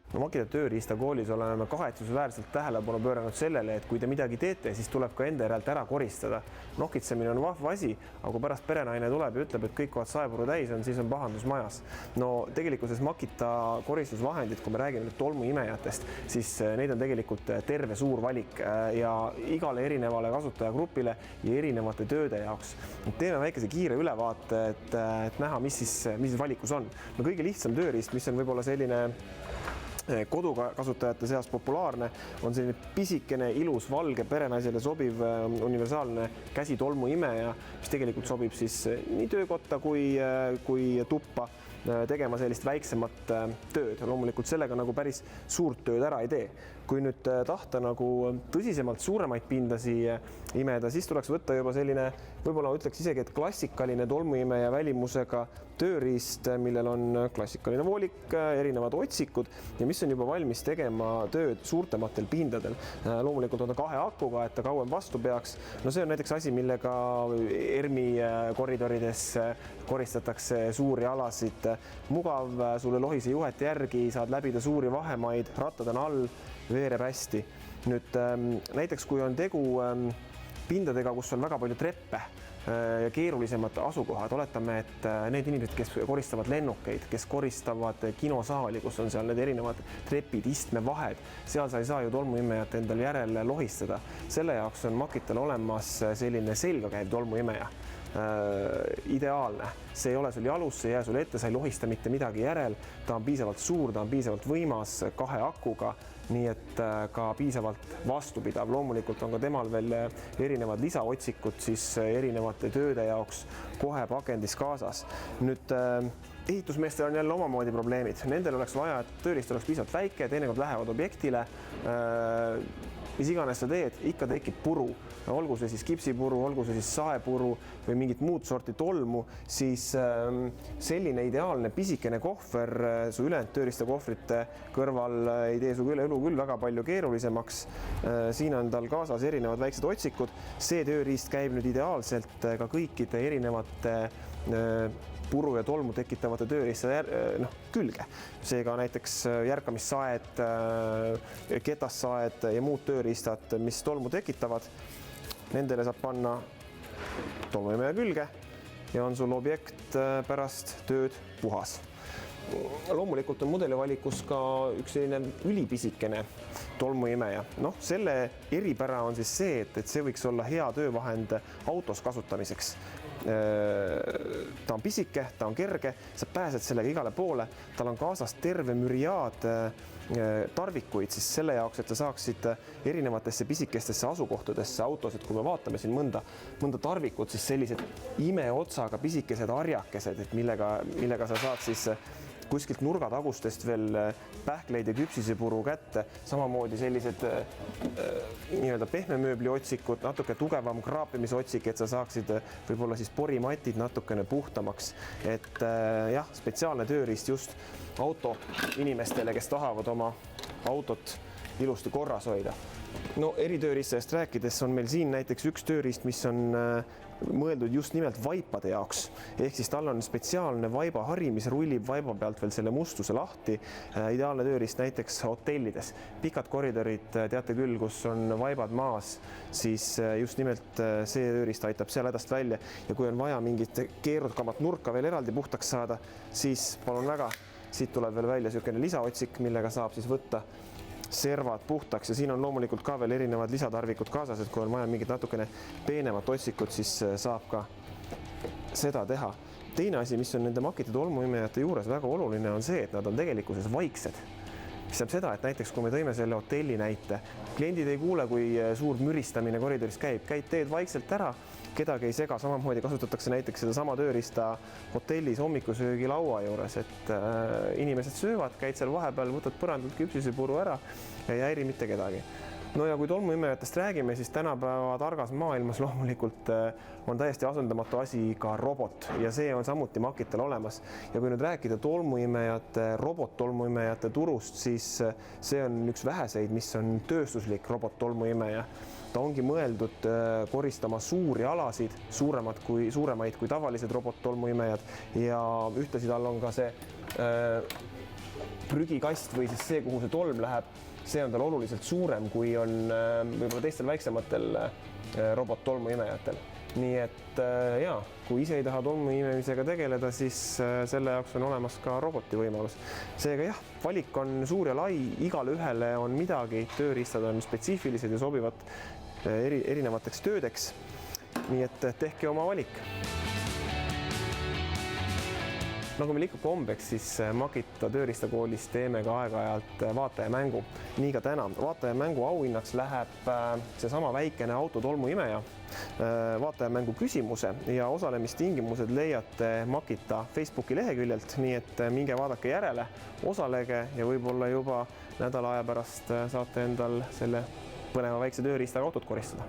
No Makita tööriistakoolis oleme kahetsusväärselt tähelepanu pööranud sellele, et kui te midagi teete, siis tuleb ka enda järelt ära koristada. Nokitsemine on vahva asi, aga kui pärast perenaine tuleb ja ütleb, et kõik kohad saepuru täis on, siis on pahandus majas. No tegelikkuses Makita koristusvahendid, kui me räägime tolmuimejatest, siis neid on tegelikult terve suur valik ja igale erinevale kasutajagrupile ja erinevate tööde jaoks. Teeme väikese kiire ülevaate, et näha, mis siis valikus on. No kõige lihtsam tööriist, mis on võib-olla selline kodukasutajate seas populaarne, on selline pisikene, ilus, valge, perenaisele sobiv universaalne käsitolmuimeja, mis tegelikult sobib siis nii töökotta kui tuppa tegema sellist väiksemat tööd. Loomulikult sellega nagu päris suurt tööd ära ei tee. Kui nüüd tahta nagu tõsisemalt suuremaid pindasi imeda, siis tuleks võtta juba selline, võib-olla ütleks isegi, et klassikaline tolmuimeja välimusega tööriist, millel on klassikaline voolik, erinevad otsikud ja mis on juba valmis tegema tööd suurtematel pindadel. Loomulikult on ta 2 akuga, et ta kauem vastu peaks. No see on näiteks asi, millega ERMi koridorides koristatakse suuri alasid. Mugav, sulle lohise juhet järgi, saad läbida suuri vahemaid, rattad on all, veereb hästi. Nüüd näiteks, kui on tegu pindadega, kus on väga palju treppe ja keerulisemad asukohad, oletame, et need inimesed, kes koristavad lennukeid, kes koristavad kinosaali, kus on seal need erinevad trepid, istmevahed, seal sa ei saa ju tolmuimejat endal järele lohistada. Selle jaoks on Makital olemas selline selga käiv tolmuimeja. Ideaalne. See ei ole sul jalus, see ei jää sul ette, sa ei lohista mitte midagi järel. Ta on piisavalt suur, ta on piisavalt võimas 2 akuga, nii et ka piisavalt vastupidav. Loomulikult on ka temal veel erinevad lisaotsikud siis erinevate tööde jaoks kohe pakendis kaasas. Nüüd ehitusmeestel on jälle omamoodi probleemid. Nendel oleks vaja, et tööriist oleks piisavalt väike, teinekord lähevad objektile. Mis iganes sa teed, ikka tekib puru. Olgu see siis kipsipuru, olgu see siis saepuru või mingit muud sorti tolmu, siis selline ideaalne pisikene kohver su ülejäänud tööriistakohvrite kõrval ei tee su elu küll väga palju keerulisemaks. Siin on tal kaasas erinevad väiksed otsikud. See tööriist käib nüüd ideaalselt ka kõikide erinevate puru ja tolmu tekitavate tööriista külge. Seega näiteks järkamissaed, ketassaed ja muud tööriistad, mis tolmu tekitavad, nendele saab panna tolmuimeja külge ja on sul objekt pärast tööd puhas. Loomulikult on mudelivalikus ka üks selline ülipisikene tolmuimeja. Selle eripära on siis see, et see võiks olla hea töövahend autos kasutamiseks. Ta on pisike, ta on kerge, sa pääsed sellega igale poole, tal on kaasas terve müriaad tarvikuid siis selle jaoks, et sa saaksid erinevatesse pisikestesse asukohtadesse autos, et kui me vaatame siin mõnda tarvikut, siis sellised imeotsaga pisikesed arjakesed, et millega sa saad siis kuskilt nurgatagustest veel pähkleid ja küpsisepuru kätte, samamoodi sellised nii-öelda pehme mööbli otsikud, natuke tugevam kraapimisotsik, et sa saaksid võib-olla siis porimatid natukene puhtamaks. Et jah, spetsiaalne tööriist just auto inimestele, kes tahavad oma autot ilusti korras hoida. Eritööriistajast rääkides on meil siin näiteks üks tööriist, mis on mõeldud just nimelt vaipade jaoks. Ehk siis tal on spetsiaalne vaibaharri, mis rullib vaiba pealt veel selle mustuse lahti. Ideaalne tööriist näiteks hotellides. Pikad koridorid, teate küll, kus on vaibad maas, siis just nimelt see tööriist aitab seal hädast välja. Ja kui on vaja mingit keerukamat nurka veel eraldi puhtaks saada, siis palun väga, siit tuleb veel välja selline lisaotsik, millega saab siis võtta servad puhtaks ja siin on loomulikult ka veel erinevad lisatarvikud kaasas, et kui on vaja mingit natukene peenemat otsikut, siis saab ka seda teha. Teine asi, mis on nende Makita tolmuimejate juures väga oluline, on see, et nad on tegelikkuses vaiksed. Mis saab seda, et näiteks kui me tõime selle hotelli näite, kliendid ei kuule, kui suur müristamine koridoris käib, teed vaikselt ära, kedagi ei sega, samamoodi kasutatakse näiteks seda sama tööriista hotellis hommikusöögi laua juures, et inimesed söövad, käid seal vahepeal, võtad põrandalt küpsisepuru ära ja ei häiri mitte kedagi. Ja kui tolmuimejatest räägime, siis tänapäeva targas maailmas loomulikult on täiesti asendamatu asi ka robot ja see on samuti Makital olemas. Ja kui nüüd rääkida robot-tolmuimejate turust, siis see on üks väheseid, mis on tööstuslik robot-tolmuimeja. Ta ongi mõeldud koristama suuri alasid, suuremaid kui tavalised robot-tolmuimejad ja ühtlasi tal on ka see prügikast või siis see, kuhu see tolm läheb, see on tal oluliselt suurem, kui on võib-olla teistel väiksematel robot-tolmuimejatel. Nii et jaa, kui ise ei taha tolmuimemisega tegeleda, siis selle jaoks on olemas ka roboti võimalus. Seega jah, valik on suur ja lai, igale ühele on midagi, tööriistad on spetsiifilised ja sobivad erinevateks töödeks. Nii et tehke oma valik. Nagu meil ikka kombeks, siis Makita tööriistakoolis teeme ka aeg-ajalt vaatajamängu. Nii ka täna. Vaatajamängu auhinnaks läheb seesama väikene autotolmuimeja, vaatajamängu küsimuse ja osalemistingimused leiate Makita Facebooki leheküljelt, nii et minge vaadake järele, osalege ja võib-olla juba nädala aja pärast saate endal selle põneva väikse tööriistaga autot koristada.